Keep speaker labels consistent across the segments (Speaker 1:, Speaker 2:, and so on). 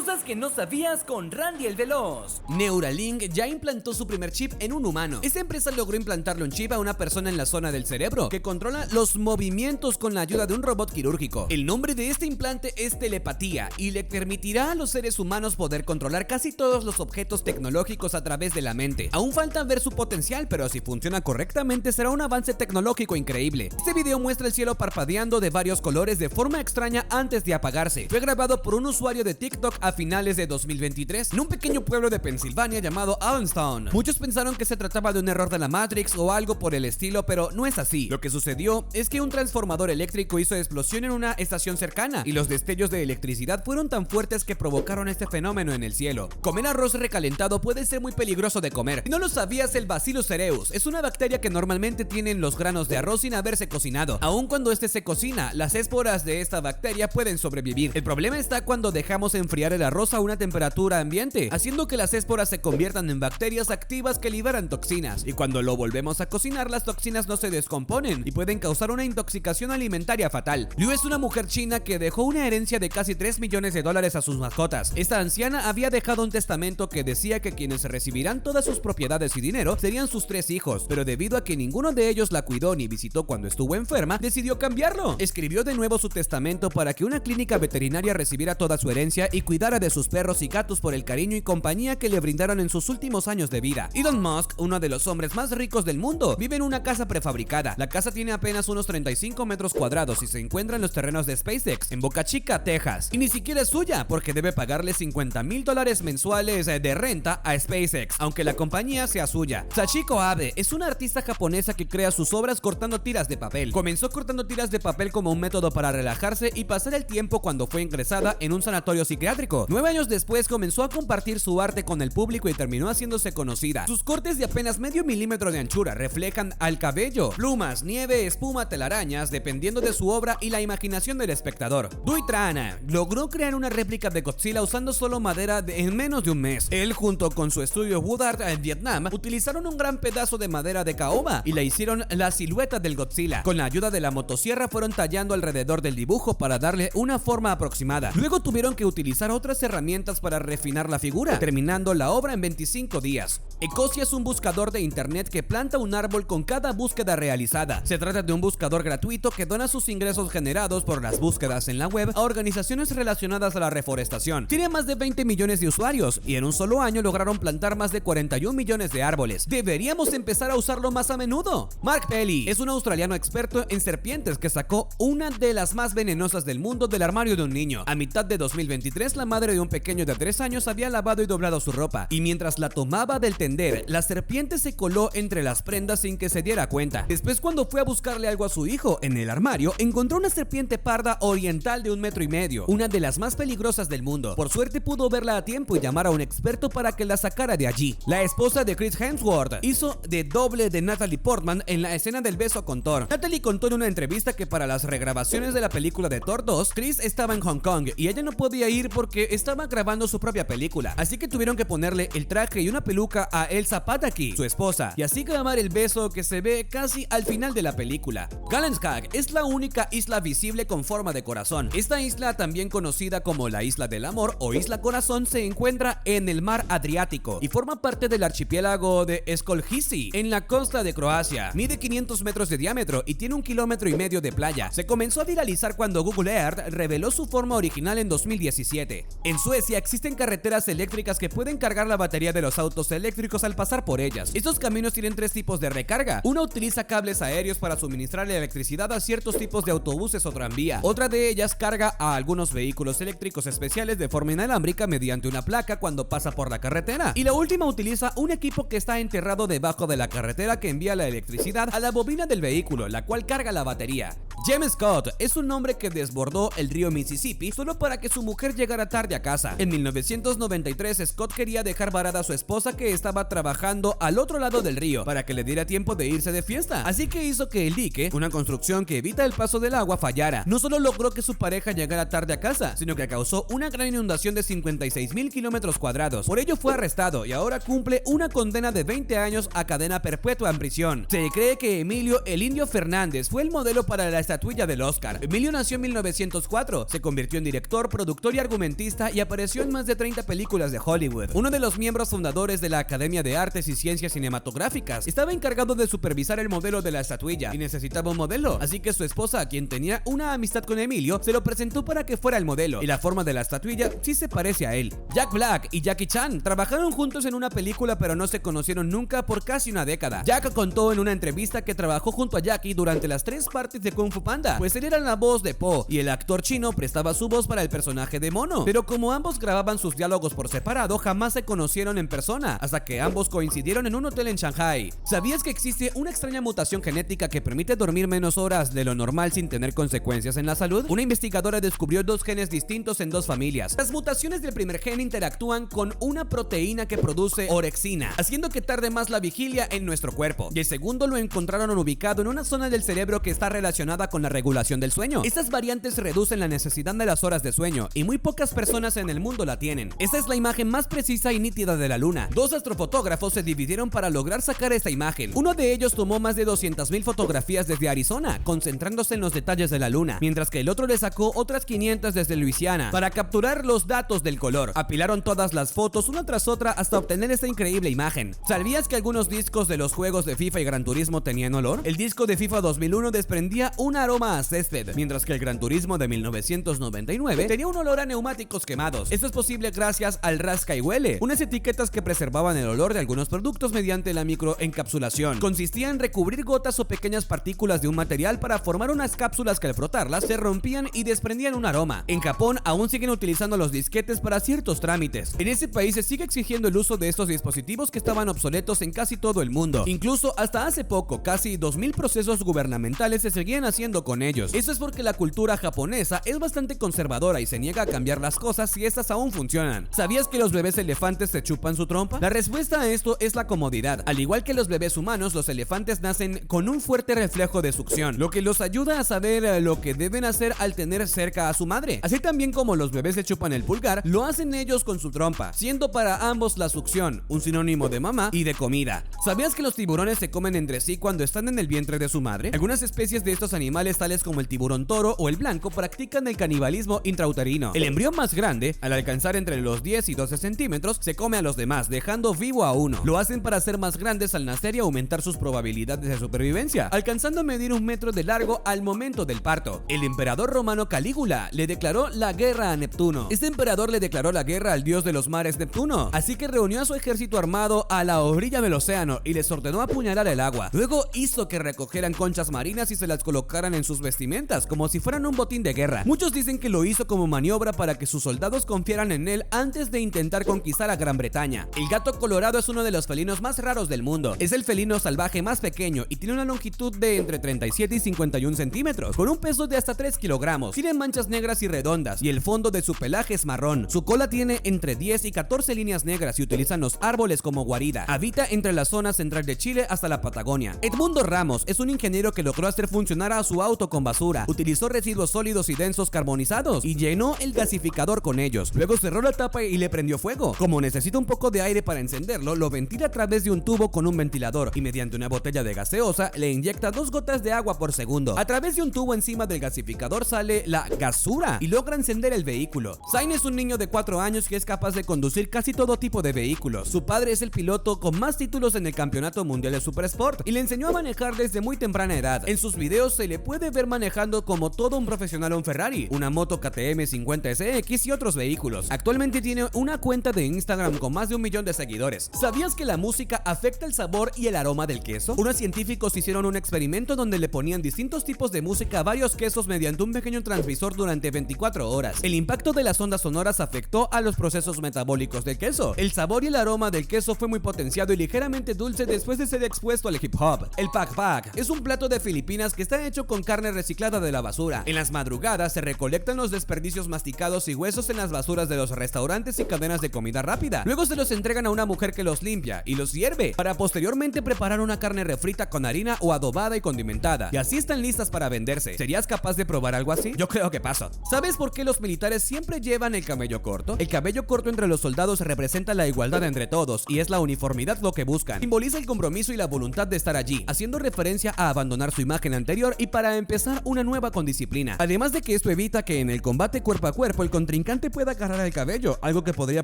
Speaker 1: Cosas que no sabías con Randy el Veloz. Neuralink ya implantó su primer chip en un humano. Esta empresa logró implantarle un chip a una persona en la zona del cerebro que controla los movimientos con la ayuda de un robot quirúrgico. El nombre de este implante es telepatía y le permitirá a los seres humanos poder controlar casi todos los objetos tecnológicos a través de la mente. Aún falta ver su potencial, pero si funciona correctamente será un avance tecnológico increíble. Este video muestra el cielo parpadeando de varios colores de forma extraña antes de apagarse. Fue grabado por un usuario de TikTok a finales de 2023 en un pequeño pueblo de Pensilvania llamado Allenstown. Muchos pensaron que se trataba de un error de la Matrix o algo por el estilo, pero no es así. Lo que sucedió es que un transformador eléctrico hizo explosión en una estación cercana y los destellos de electricidad fueron tan fuertes que provocaron este fenómeno en el cielo. Comer arroz recalentado puede ser muy peligroso de comer. Si no lo sabías, el Bacillus cereus es una bacteria que normalmente tienen los granos de arroz sin haberse cocinado. Aun cuando este se cocina, las esporas de esta bacteria pueden sobrevivir. El problema está cuando dejamos enfriar el arroz a una temperatura ambiente, haciendo que las esporas se conviertan en bacterias activas que liberan toxinas, y cuando lo volvemos a cocinar, las toxinas no se descomponen y pueden causar una intoxicación alimentaria fatal. Liu es una mujer china que dejó una herencia de casi $3 millones a sus mascotas. Esta anciana había dejado un testamento que decía que quienes recibirán todas sus propiedades y dinero serían sus 3 hijos, pero debido a que ninguno de ellos la cuidó ni visitó cuando estuvo enferma, decidió cambiarlo. Escribió de nuevo su testamento para que una clínica veterinaria recibiera toda su herencia y cuidara de sus perros y gatos por el cariño y compañía que le brindaron en sus últimos años de vida. Elon Musk, uno de los hombres más ricos del mundo, vive en una casa prefabricada. La casa tiene apenas unos 35 metros cuadrados y se encuentra en los terrenos de SpaceX, en Boca Chica, Texas. Y ni siquiera es suya, porque debe pagarle $50,000 mensuales de renta a SpaceX, aunque la compañía sea suya. Sachiko Abe es una artista japonesa que crea sus obras cortando tiras de papel. Comenzó cortando tiras de papel como un método para relajarse y pasar el tiempo cuando fue ingresada en un sanatorio psiquiátrico. 9 años después comenzó a compartir su arte con el público y terminó haciéndose conocida. Sus cortes de apenas medio milímetro de anchura reflejan al cabello, plumas, nieve, espuma, telarañas, dependiendo de su obra y la imaginación del espectador. Dui Trana logró crear una réplica de Godzilla usando solo madera en menos de un mes. Él, junto con su estudio Wood Art en Vietnam, utilizaron un gran pedazo de madera de caoba y le hicieron la silueta del Godzilla. Con la ayuda de la motosierra fueron tallando alrededor del dibujo para darle una forma aproximada. Luego tuvieron que utilizar otras herramientas para refinar la figura, terminando la obra en 25 días. Ecosia es un buscador de internet que planta un árbol con cada búsqueda realizada. Se trata de un buscador gratuito que dona sus ingresos generados por las búsquedas en la web a organizaciones relacionadas a la reforestación. Tiene más de 20 millones de usuarios y en un solo año lograron plantar más de 41 millones de árboles. Deberíamos empezar a usarlo más a menudo. Mark Pelly es un australiano experto en serpientes que sacó una de las más venenosas del mundo del armario de un niño. A mitad de 2023, la madre de un pequeño de 3 años había lavado y doblado su ropa, y mientras la tomaba del tender, la serpiente se coló entre las prendas sin que se diera cuenta. Después, cuando fue a buscarle algo a su hijo en el armario, encontró una serpiente parda oriental de 1,5 metros, una de las más peligrosas del mundo. Por suerte pudo verla a tiempo y llamar a un experto para que la sacara de allí. La esposa de Chris Hemsworth hizo de doble de Natalie Portman en la escena del beso con Thor. Natalie contó en una entrevista que para las regrabaciones de la película de Thor 2, Chris estaba en Hong Kong y ella no podía ir porque estaba grabando su propia película, así que tuvieron que ponerle el traje y una peluca a Elsa Pataky, su esposa, y así grabar el beso que se ve casi al final de la película. Galenskag es la única isla visible con forma de corazón. Esta isla, también conocida como la Isla del Amor o Isla Corazón, se encuentra en el mar Adriático y forma parte del archipiélago de Skoljici, en la costa de Croacia. Mide 500 metros de diámetro y tiene 1,5 kilómetros de playa. Se comenzó a viralizar cuando Google Earth reveló su forma original en 2017. En Suecia existen carreteras eléctricas que pueden cargar la batería de los autos eléctricos al pasar por ellas. Estos caminos tienen 3 tipos de recarga. Una utiliza cables aéreos para suministrar la electricidad a ciertos tipos de autobuses o tranvía. Otra de ellas carga a algunos vehículos eléctricos especiales de forma inalámbrica mediante una placa cuando pasa por la carretera. Y la última utiliza un equipo que está enterrado debajo de la carretera que envía la electricidad a la bobina del vehículo, la cual carga la batería. James Scott es un hombre que desbordó el río Mississippi solo para que su mujer llegara tarde a casa. En 1993, Scott quería dejar varada a su esposa que estaba trabajando al otro lado del río para que le diera tiempo de irse de fiesta. Así que hizo que el dique, una construcción que evita el paso del agua, fallara. No solo logró que su pareja llegara tarde a casa, sino que causó una gran inundación de 56,000 kilómetros cuadrados. Por ello fue arrestado y ahora cumple una condena de 20 años a cadena perpetua en prisión. Se cree que Emilio "el Indio" Fernández fue el modelo para la estatuilla del Oscar. Emilio nació en 1904, se convirtió en director, productor y argumentista artista y apareció en más de 30 películas de Hollywood. Uno de los miembros fundadores de la Academia de Artes y Ciencias Cinematográficas estaba encargado de supervisar el modelo de la estatuilla y necesitaba un modelo, así que su esposa, quien tenía una amistad con Emilio, se lo presentó para que fuera el modelo, y la forma de la estatuilla sí se parece a él. Jack Black y Jackie Chan trabajaron juntos en una película, pero no se conocieron nunca por casi una década. Jack contó en una entrevista que trabajó junto a Jackie durante las 3 partes de Kung Fu Panda, pues él era la voz de Po y el actor chino prestaba su voz para el personaje de Mono, pero como ambos grababan sus diálogos por separado, jamás se conocieron en persona, hasta que ambos coincidieron en un hotel en Shanghai. ¿Sabías que existe una extraña mutación genética que permite dormir menos horas de lo normal sin tener consecuencias en la salud? Una investigadora descubrió 2 genes distintos en 2 familias. Las mutaciones del primer gen interactúan con una proteína que produce orexina, haciendo que tarde más la vigilia en nuestro cuerpo, y el segundo lo encontraron ubicado en una zona del cerebro que está relacionada con la regulación del sueño. Estas variantes reducen la necesidad de las horas de sueño, y muy pocas personas en el mundo la tienen. Esta es la imagen más precisa y nítida de la luna. 2 astrofotógrafos se dividieron para lograr sacar esta imagen. Uno de ellos tomó más de 200,000 fotografías desde Arizona, concentrándose en los detalles de la luna, mientras que el otro le sacó otras 500 desde Luisiana para capturar los datos del color. Apilaron todas las fotos una tras otra hasta obtener esta increíble imagen. ¿Sabías que algunos discos de los juegos de FIFA y Gran Turismo tenían olor? El disco de FIFA 2001 desprendía un aroma a césped, mientras que el Gran Turismo de 1999 tenía un olor a neumáticos quemados. Esto es posible gracias al rasca y huele, unas etiquetas que preservaban el olor de algunos productos mediante la microencapsulación. Consistía en recubrir gotas o pequeñas partículas de un material para formar unas cápsulas que al frotarlas se rompían y desprendían un aroma. En Japón aún siguen utilizando los disquetes para ciertos trámites. En ese país se sigue exigiendo el uso de estos dispositivos que estaban obsoletos en casi todo el mundo. Incluso hasta hace poco, casi 2000 procesos gubernamentales se seguían haciendo con ellos. Eso es porque la cultura japonesa es bastante conservadora y se niega a cambiar las cosas si estas aún funcionan. ¿Sabías que los bebés elefantes se chupan su trompa? La respuesta a esto es la comodidad. Al igual que los bebés humanos, los elefantes nacen con un fuerte reflejo de succión, lo que los ayuda a saber lo que deben hacer al tener cerca a su madre. Así también como los bebés se chupan el pulgar, lo hacen ellos con su trompa, siendo para ambos la succión un sinónimo de mamá y de comida. ¿Sabías que los tiburones se comen entre sí cuando están en el vientre de su madre? Algunas especies de estos animales, tales como el tiburón toro o el blanco, practican el canibalismo intrauterino. El embrión más grande, al alcanzar entre los 10 y 12 centímetros, se come a los demás, dejando vivo a uno. Lo hacen para ser más grandes al nacer y aumentar sus probabilidades de supervivencia, alcanzando a medir 1 metro de largo al momento del parto. El emperador romano Calígula le declaró la guerra a Neptuno. Este emperador le declaró la guerra al dios de los mares, Neptuno, así que reunió a su ejército armado a la orilla del océano y les ordenó apuñalar el agua. Luego hizo que recogieran conchas marinas y se las colocaran en sus vestimentas como si fueran un botín de guerra. Muchos dicen que lo hizo como maniobra para que sus soldados confiaran en él antes de intentar conquistar a Gran Bretaña. El gato colorado es uno de los felinos más raros del mundo. Es el felino salvaje más pequeño y tiene una longitud de entre 37 y 51 centímetros, con un peso de hasta 3 kilogramos. Tiene manchas negras y redondas y el fondo de su pelaje es marrón. Su cola tiene entre 10 y 14 líneas negras y utilizan los árboles como guarida. Habita entre la zona central de Chile hasta la Patagonia. Edmundo Ramos es un ingeniero que logró hacer funcionar a su auto con basura. Utilizó residuos sólidos y densos carbonizados y llenó el gasificador con ellos. Luego cerró la tapa y le prendió fuego. Como necesita un poco de aire para encenderlo, lo ventila a través de un tubo con un ventilador y mediante una botella de gaseosa le inyecta 2 gotas de agua por segundo. A través de un tubo encima del gasificador sale la gasura y logra encender el vehículo. Zayn es un niño de 4 años que es capaz de conducir casi todo tipo de vehículos. Su padre es el piloto con más títulos en el Campeonato Mundial de Super Sport y le enseñó a manejar desde muy temprana edad. En sus videos se le puede ver manejando como todo un profesional un Ferrari, una moto KTM 50 SX y otros vehículos. Actualmente tiene una cuenta de Instagram con más de 1 millón de seguidores. ¿Sabías que la música afecta el sabor y el aroma del queso? Unos científicos hicieron un experimento donde le ponían distintos tipos de música a varios quesos mediante un pequeño transmisor durante 24 horas. El impacto de las ondas sonoras afectó a los procesos metabólicos del queso. El sabor y el aroma del queso fue muy potenciado y ligeramente dulce después de ser expuesto al hip hop. El pak pak es un plato de Filipinas que está hecho con carne reciclada de la basura. En las madrugadas se recolectan los desperdicios masticados y huesos en las basuras de los restaurantes y cadenas de comida rápida. Luego se los entregan a una mujer que los limpia y los hierve para posteriormente preparar una carne refrita con harina o adobada y condimentada. Y así están listas para venderse. ¿Serías capaz de probar algo así? Yo creo que paso. ¿Sabes por qué los militares siempre llevan el cabello corto? El cabello corto entre los soldados representa la igualdad entre todos y es la uniformidad lo que buscan. Simboliza el compromiso y la voluntad de estar allí, haciendo referencia a abandonar su imagen anterior y para empezar una nueva con disciplina. Además de que esto evita que en el combate cuerpo a cuerpo el contrincante contrincante puede agarrar el cabello, algo que podría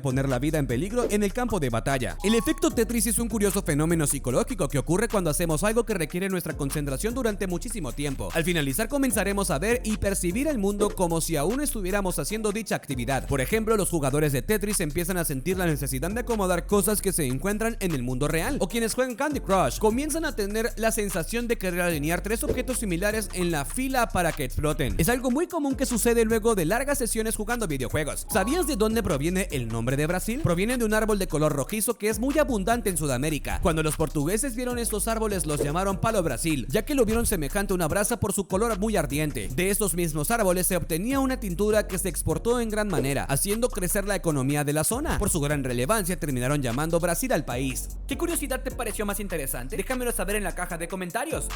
Speaker 1: poner la vida en peligro en el campo de batalla. El efecto Tetris es un curioso fenómeno psicológico que ocurre cuando hacemos algo que requiere nuestra concentración durante muchísimo tiempo. Al finalizar comenzaremos a ver y percibir el mundo como si aún estuviéramos haciendo dicha actividad. Por ejemplo, los jugadores de Tetris empiezan a sentir la necesidad de acomodar cosas que se encuentran en el mundo real, o quienes juegan Candy Crush comienzan a tener la sensación de querer alinear 3 objetos similares en la fila para que exploten. Es algo muy común que sucede luego de largas sesiones jugando videojuegos. ¿Sabías de dónde proviene el nombre de Brasil? Proviene de un árbol de color rojizo que es muy abundante en Sudamérica. Cuando los portugueses vieron estos árboles los llamaron palo Brasil, ya que lo vieron semejante a una brasa por su color muy ardiente. De estos mismos árboles se obtenía una tintura que se exportó en gran manera, haciendo crecer la economía de la zona. Por su gran relevancia terminaron llamando Brasil al país. ¿Qué curiosidad te pareció más interesante? Déjamelo saber en la caja de comentarios.